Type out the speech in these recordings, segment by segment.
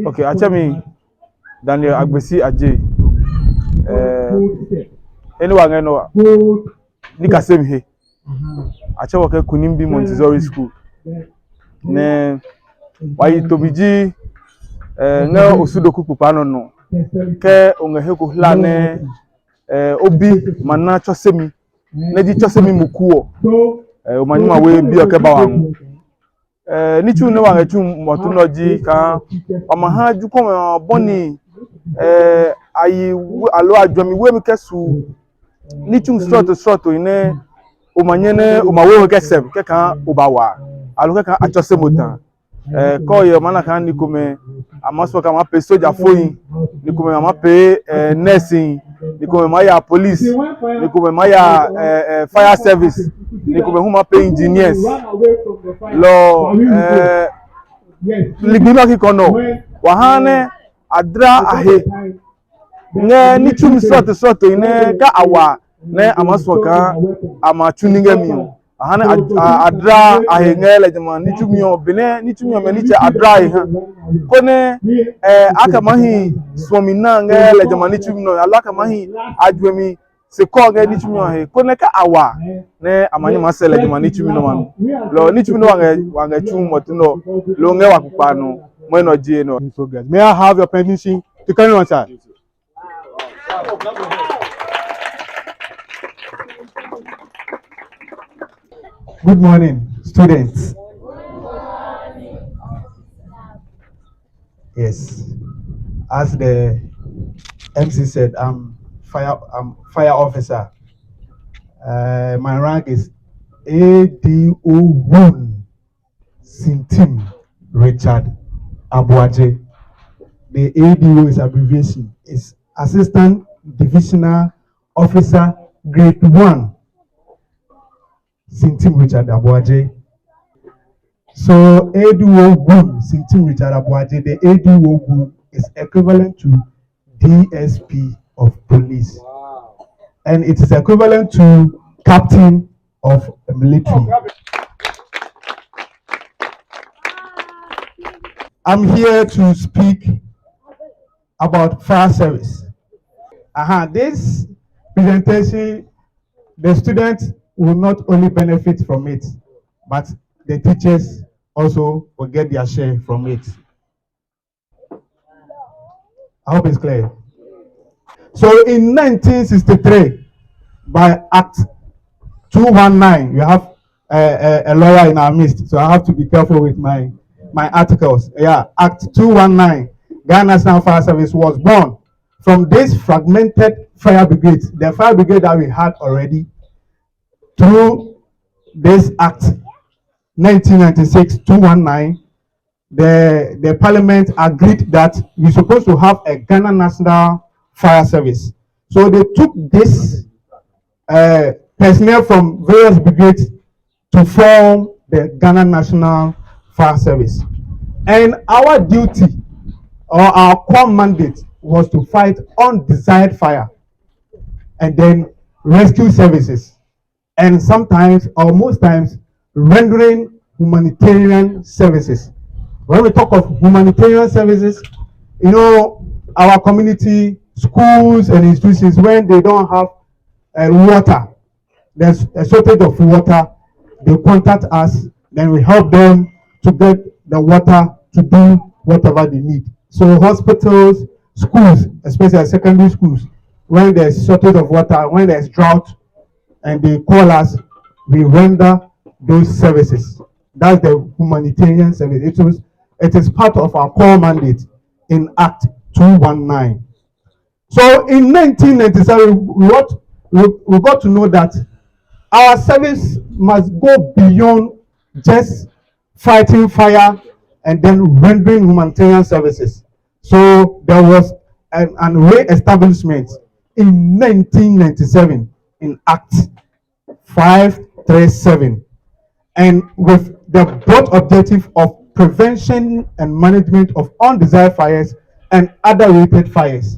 Okay, achami Daniel Agbesi Adjei. Anyone I know, Nika same here. Acha work Kunim-Bi Montessori school. Ne, why to biji nga Osudoku pupano no. Ke ongeheku lane obi mana chosemi. Neji chosemi mukuo. Omanyuma we bi okeba wangu. Nichu ne wa echu motunoji kan amaha juko boni ayi alo adwami we mi kesu nichu sort ine omanyene omawe kesem ke kan obawa alo ke kan achose motan ko ye mana kan ni kome amaso kan ma pe soja foyin ni kome ma pe nursing ni kome ma ya police ni kome ma ya fire service ni kome huma pe engineers lo ligbima ki kono wahane adra ahe ne nichum sort ine ka awa ne amaso kan ama tuninga miyo ahane adra ahe ngele jama nichum yo bene nichum yo meniche adra ahe kone akamahi swamina ngele jama nichum no alaka mahi adwemi se ko ga nichum yo ahe kone ka awa ne amani masele jama nichum no man lo nichum no wanga chum motuno lo nge wakupa no mo no die no. So guys, may I have your permission to carry on, sir? Good morning, students. Yes, as the MC said, I'm fire officer. My rank is ADO1 Sintim Richard Abuaje. The ADO is abbreviation. It's Assistant Divisional Officer Grade 1 Sintim Richard Abuaje. So ADO1 Sintim Richard Abuaje, the ADO1 is equivalent to DSP of police. Wow. And it is equivalent to captain of the military. I'm here to speak about fire service. This presentation, the students will not only benefit from it, but the teachers also will get their share from it. I hope it's clear. So in 1963, by Act 219, you have a lawyer in our midst, so I have to be careful with my articles. Yeah, Act 219, Ghana National Fire Service was born from this fragmented fire brigade, the fire brigade that we had already, through this Act 1996-219. The Parliament agreed that we're supposed to have a Ghana National Fire Service. So they took this personnel from various brigades to form the Ghana National Fire Service. And our duty or our core mandate was to fight undesired fire and then rescue services. And sometimes, or most times, rendering humanitarian services. When we talk of humanitarian services, you know, our community, schools and institutions, when they don't have water, there's a shortage of water, they contact us, then we help them to get the water to do whatever they need. So hospitals, schools, especially secondary schools, when there's shortage of water, when there's drought, and they call us, we render those services. That's the humanitarian service. It is part of our core mandate in Act 219. So in 1997, we got to know that our service must go beyond just fighting fire and then rendering humanitarian services. So there was an re-establishment in 1997 in Act 537, and with the broad objective of prevention and management of undesired fires and other related fires.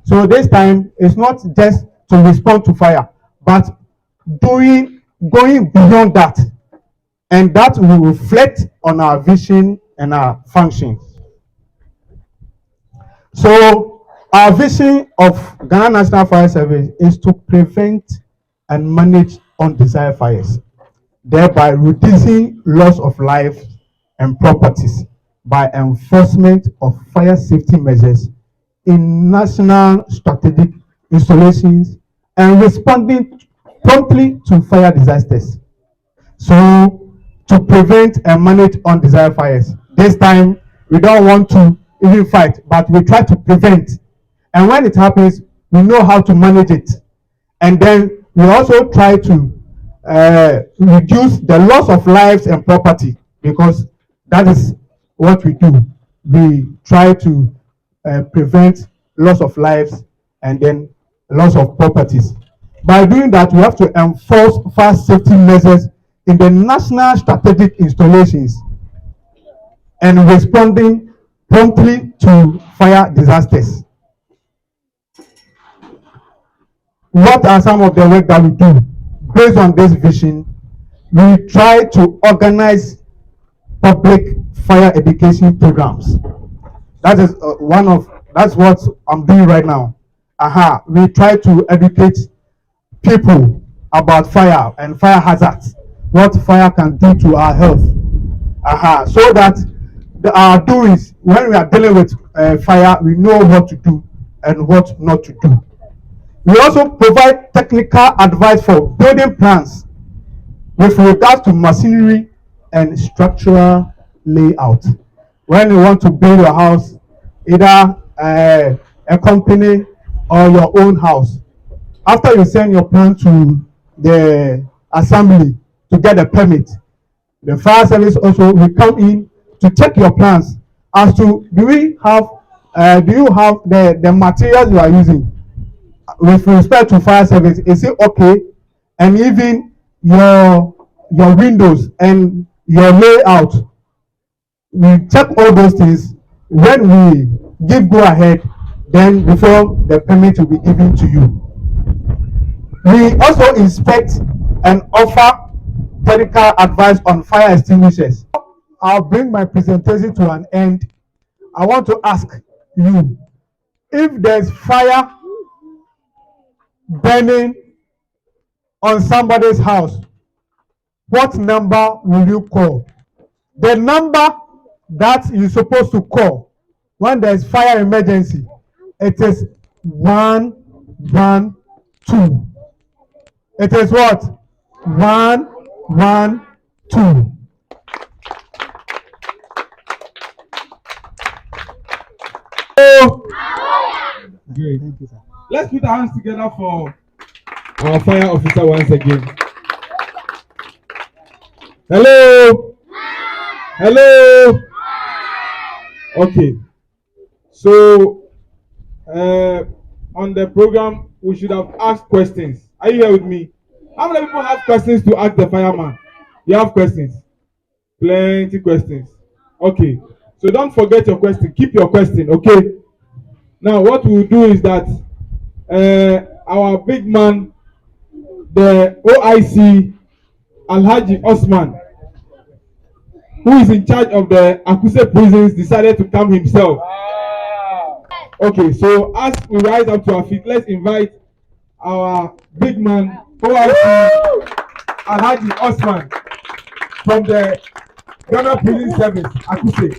So this time it's not just to respond to fire, but going beyond that, and that will reflect on our vision and our functions. So our vision of Ghana National Fire Service is to prevent and manage undesired fires, thereby reducing loss of life and properties by enforcement of fire safety measures in national strategic installations and responding promptly to fire disasters. So to prevent and manage undesired fires, this time we don't want to even fight, but we try to prevent. And when it happens, we know how to manage it. And then we also try to reduce the loss of lives and property, because that is what we do. We try to prevent loss of lives and then loss of properties. By doing that, we have to enforce fire safety measures in the national strategic installations and responding promptly to fire disasters. What are some of the work that we do? Based on this vision, we try to organize public fire education programs. That is that's what I'm doing right now. We try to educate people about fire and fire hazards, what fire can do to our health. So that our doings, when we are dealing with fire, we know what to do and what not to do. We also provide technical advice for building plans with regard to machinery and structural layout. When you want to build your house, either a company or your own house, after you send your plan to the assembly to get a permit, the fire service also will come in to check your plans as to do you have the materials you are using with respect to fire service. Is it okay? And even your windows and your layout, we check all those things. When we give go ahead, then before the permit will be given to you. We also inspect and offer technical advice on fire extinguishers. I'll bring my presentation to an end. I want to ask you, if there's fire burning on somebody's house, what number will you call? The number that you're supposed to call when there's fire emergency, it is 112. It is what? 112. Great. Thank you, sir. Let's put our hands together for our fire officer once again. Hello. Hello. Okay. So, on the program, we should have asked questions. Are you here with me? How many people have questions to ask the fireman? You have questions? Plenty questions. Okay. So don't forget your question. Keep your question, okay? Now, what we'll do is that our big man, the OIC, Alhaji Osman, who is in charge of the Akuse prisons, decided to come himself. Okay, so as we rise up to our feet, let's invite our big man, OIC, Alhaji Osman, from the Ghana Prison Service, Akuse.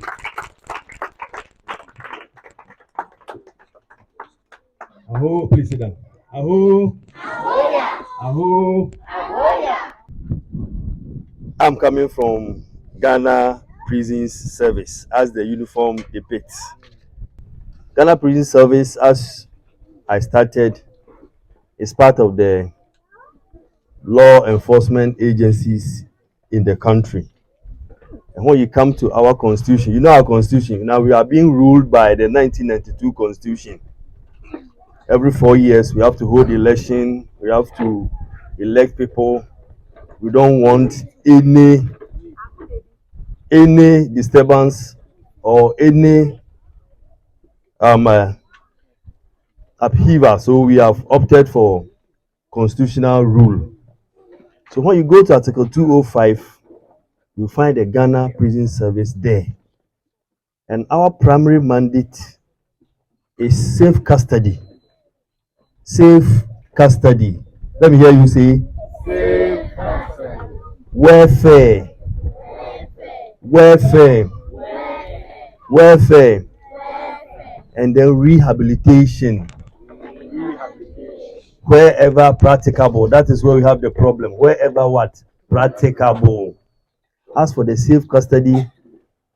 Aho, please sit down. Aho. Aho. I'm coming from Ghana Prison Service, as the uniform depicts. Ghana Prison Service, as I started, is part of the law enforcement agencies in the country. And when you come to our constitution, you know our constitution, now we are being ruled by the 1992 constitution. Every 4 years, we have to hold election, we have to elect people. We don't want any disturbance or any upheaval. So we have opted for constitutional rule. So when you go to Article 205, you find the Ghana Prison Service there. And our primary mandate is safe custody. Safe custody. Let me hear you say welfare, welfare, welfare, and then rehabilitation wherever practicable. That is where we have the problem. Wherever what? Practicable. As for the safe custody,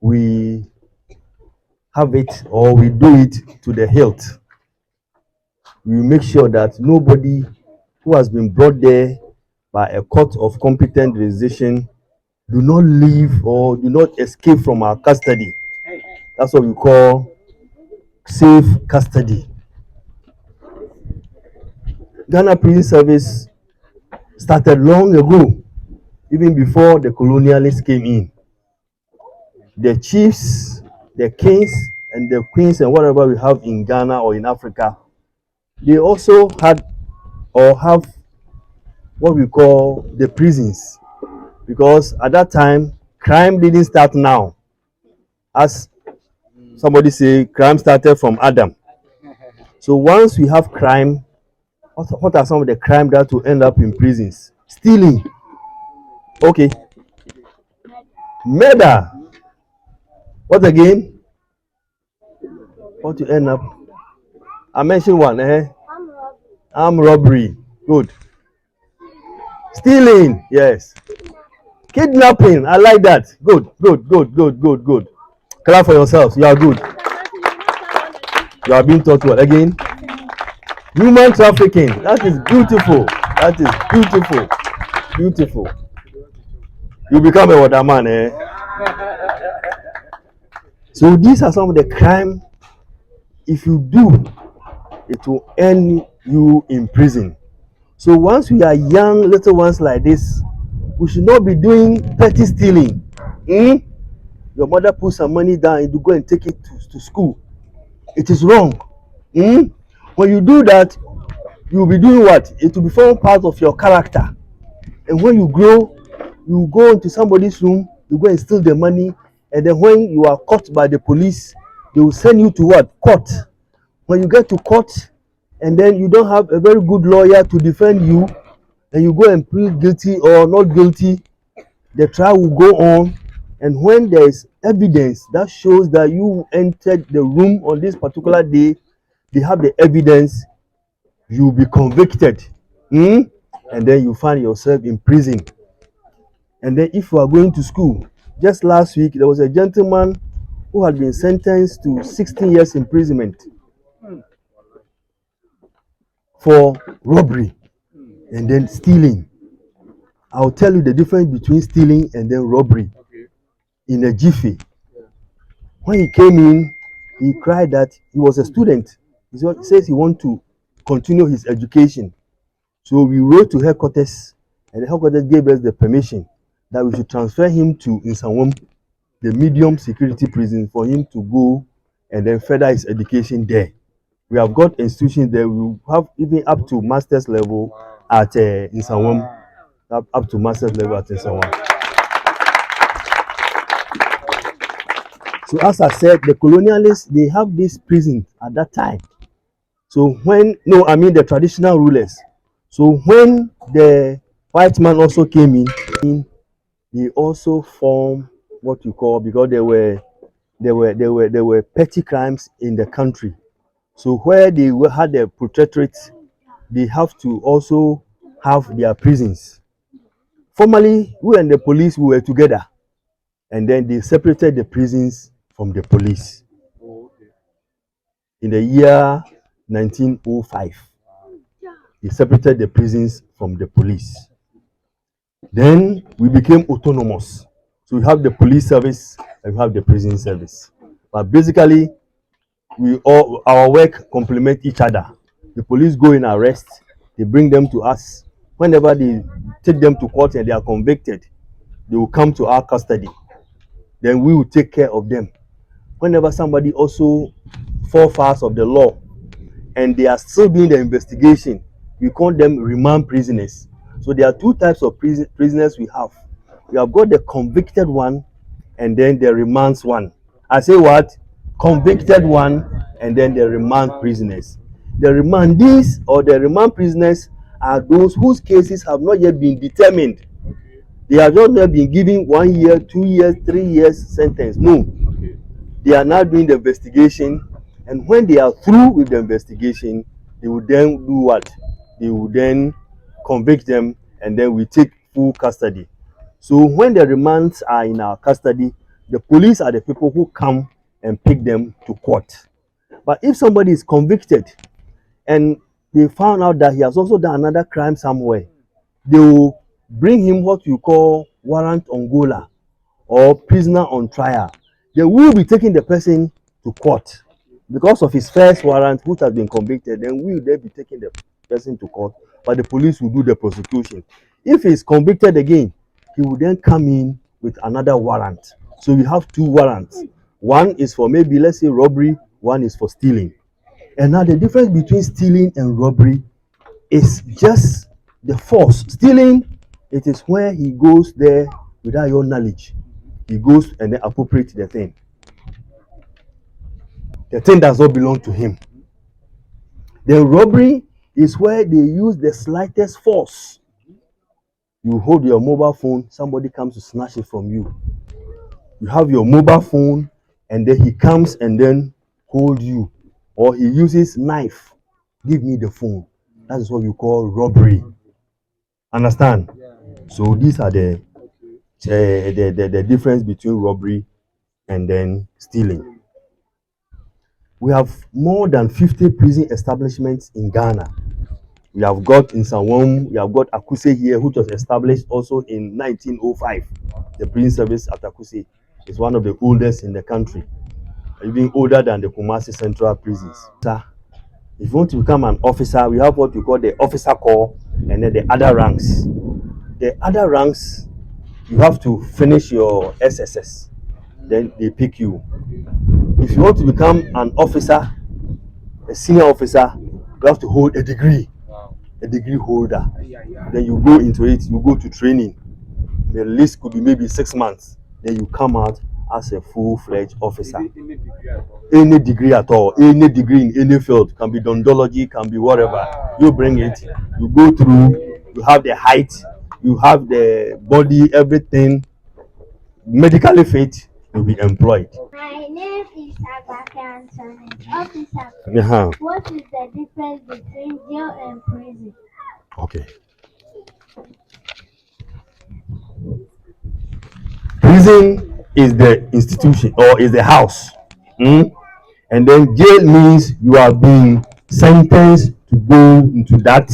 we have it or we do it to the hilt. We make sure that nobody who has been brought there by a court of competent jurisdiction do not leave or do not escape from our custody. That's what we call safe custody. Ghana Prison Service started long ago, even before the colonialists came in. The chiefs, the kings, and the queens, and whatever we have in Ghana or in Africa, they also had or have what we call the prisons, because at that time crime didn't start now. As somebody say, crime started from Adam. So once we have crime, what are some of the crime that will end up in prisons? Stealing. Okay. Murder. What again? What to end up? I mentioned one. Armed robbery. Good. Stealing. Yes. Kidnapping. I like that. Good. Good. Good. Good. Good. Good. Clap for yourselves. You are good. You are being taught well. Again. Human trafficking. That is beautiful. That is beautiful. Beautiful. You become a water man, eh? So these are some of the crime. If you do, it will end you in prison. So once we are young little ones like this, we should not be doing petty stealing. Your mother put some money down and you go and take it to school. It is wrong. When you do that, you will be doing what? It will become part of your character. And when you grow, you go into somebody's room, you go and steal the money, and then when you are caught by the police, they will send you to what? Court. When you get to court, and then you don't have a very good lawyer to defend you, and you go and plead guilty or not guilty, the trial will go on, and when there is evidence that shows that you entered the room on this particular day, they have the evidence, you will be convicted. And then you find yourself in prison. And then if you are going to school, just last week there was a gentleman who had been sentenced to 16 years imprisonment for robbery and then stealing. I'll tell you the difference between stealing and then robbery in a jiffy. When he came in, he cried that he was a student. He says he wants to continue his education. So we wrote to headquarters, and the headquarters gave us the permission that we should transfer him to Nsawam, the medium security prison, for him to go and then further his education there. We have got institutions there. We have even up to master's level at Nsawam, up to master's level at Nsawam. So as I said, the colonialists, they have this prison at that time. So the traditional rulers. So when the white man also came in, they also formed what you call, because there were petty crimes in the country. So where they had the protectorate, they have to also have their prisons. Formerly, we and the police, we were together, and then they separated the prisons from the police. In the year 1905, they separated the prisons from the police. Then we became autonomous. So we have the police service and we have the prison service. But basically, our work complement each other. The police go in arrest, they bring them to us. Whenever they take them to court and they are convicted, they will come to our custody. Then we will take care of them. Whenever somebody also falls fast of the law and they are still doing the investigation, we call them remand prisoners. So there are two types of prisoners we have. We have got the convicted one and then the remands one. I say what? convicted one, and then the remand prisoners. The remandees or the remand prisoners are those whose cases have not yet been determined. They have not yet been given 1 year, 2 years, 3 years sentence. No. They are now doing the investigation, and when they are through with the investigation, they will then do what? They will then convict them, and then we take full custody. So when the remands are in our custody, the police are the people who come and pick them to court. But if somebody is convicted and they found out that he has also done another crime somewhere, they will bring him what you call warrant on gola or prisoner on trial. They will be taking the person to court because of his first warrant, which has been convicted. Then we will then be taking the person to court, but the police will do the prosecution. If he is convicted again, he will then come in with another warrant. So we have 2 warrants. One is for maybe, let's say, robbery. One is for stealing. And now the difference between stealing and robbery is just the force. Stealing, it is where he goes there without your knowledge. He goes and then appropriates the thing. The thing does not belong to him. The robbery is where they use the slightest force. You hold your mobile phone, somebody comes to snatch it from you. You have your mobile phone, and then he comes and then hold you. Or he uses knife. Give me the phone. That is what we call robbery. Understand? So these are the difference between robbery and then stealing. We have more than 50 prison establishments in Ghana. We have got in Sanwom, we have got Akuse here, which was established also in 1905. The prison service at Akuse is one of the oldest in the country, even older than the Kumasi Central prisons. If you want to become an officer, we have what we call the officer corps and then the other ranks. The other ranks, you have to finish your SSS, then they pick you. If you want to become an officer, a senior officer, you have to hold a degree, a degree holder. Then you go into it, you go to training. The list could be maybe 6 months. Then you come out as a full-fledged officer. Any degree at all, any degree in any field, can be odontology, can be whatever. You bring it, you go through, you have the height, you have the body, everything, medically fit, you'll be employed. My name is Agbaka Anthony. Officer, what is the difference between jail and prison? Okay. Prison is the institution or is the house. And then jail means you are being sentenced to go into that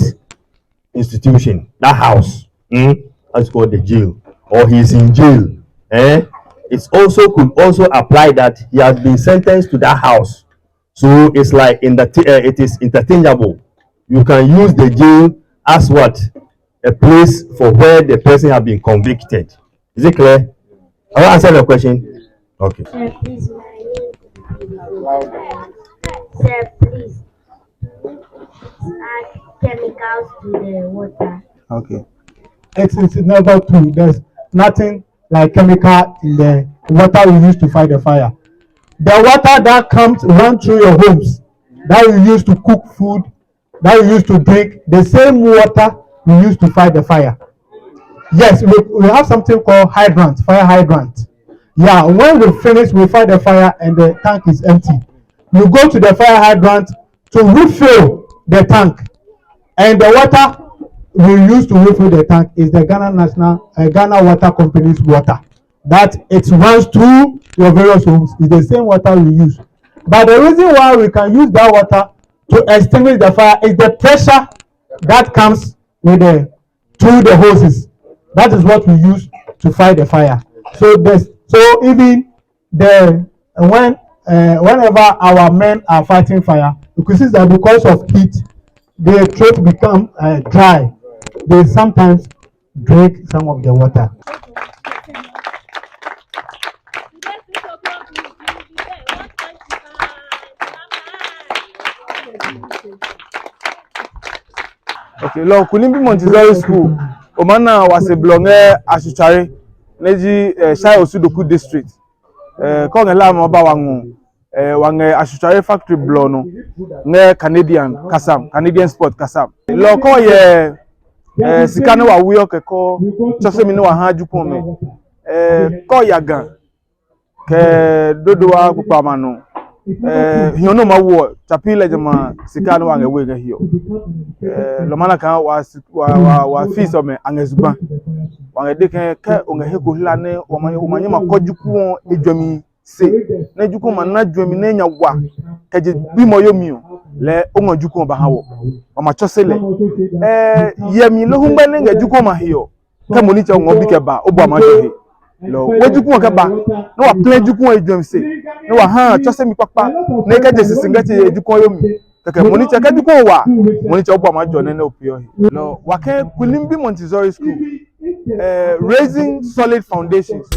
institution, that house. That's called the jail. Or he's in jail. It also could also apply that he has been sentenced to that house. So it's like it is interchangeable. You can use the jail as what? A place for where the person has been convicted. Is it clear? I will answer the question. Okay. Sir, please, Sir, please add chemicals to the water. Okay. It's never true. There's nothing like chemical in the water we use to fight the fire. The water that run through your homes, that you use to cook food, that you use to drink, the same water we use to fight the fire. Yes, we have something called hydrant, fire hydrant. Yeah, when we finish, we fight the fire and the tank is empty. You go to the fire hydrant to refill the tank, and the water we use to refill the tank is the Ghana Water Company's water. That it runs through your various homes is the same water we use. But the reason why we can use that water to extinguish the fire is the pressure that comes with through the hoses. That is what we use to fight the fire. So even whenever our men are fighting fire, you can see that because of heat, their throat become dry. They sometimes drink some of the water. Okay, lo Kunim-Bi Montessori School. Omana was a belonge Asutsuare, Neji Shai-Osudoku district. Kong ela mo ba wangu. wange Asutsuare factory blow no ne Canadian sport kasam lo ko ye sika no wa wuyo keko chose mi no wa haju pon me ko yagan ke dodowa kupama no hiyo no mawo chapile jama sika no wange we hiyo lo mana kan wa fees o me angezuba wange de ke onge he ko hila ne o manye makojuku edwami se na juku ma na dwami na nya wa keje bi mo yomi le ongo juku ba hawo o ma chosele yemi lo humba ne nga juku ma hiyo ke moni cha ngo bi ke ba obo ma jo he lo wo juku ke ba no wa plan juku edwami se no wa ha chose mi papa ne ke je sisingati juku yomi ke moni cha ke juku wa moni cha obo ma jo ne na opio he lo wa ke Kunim-Bi Montessori school raising solid foundations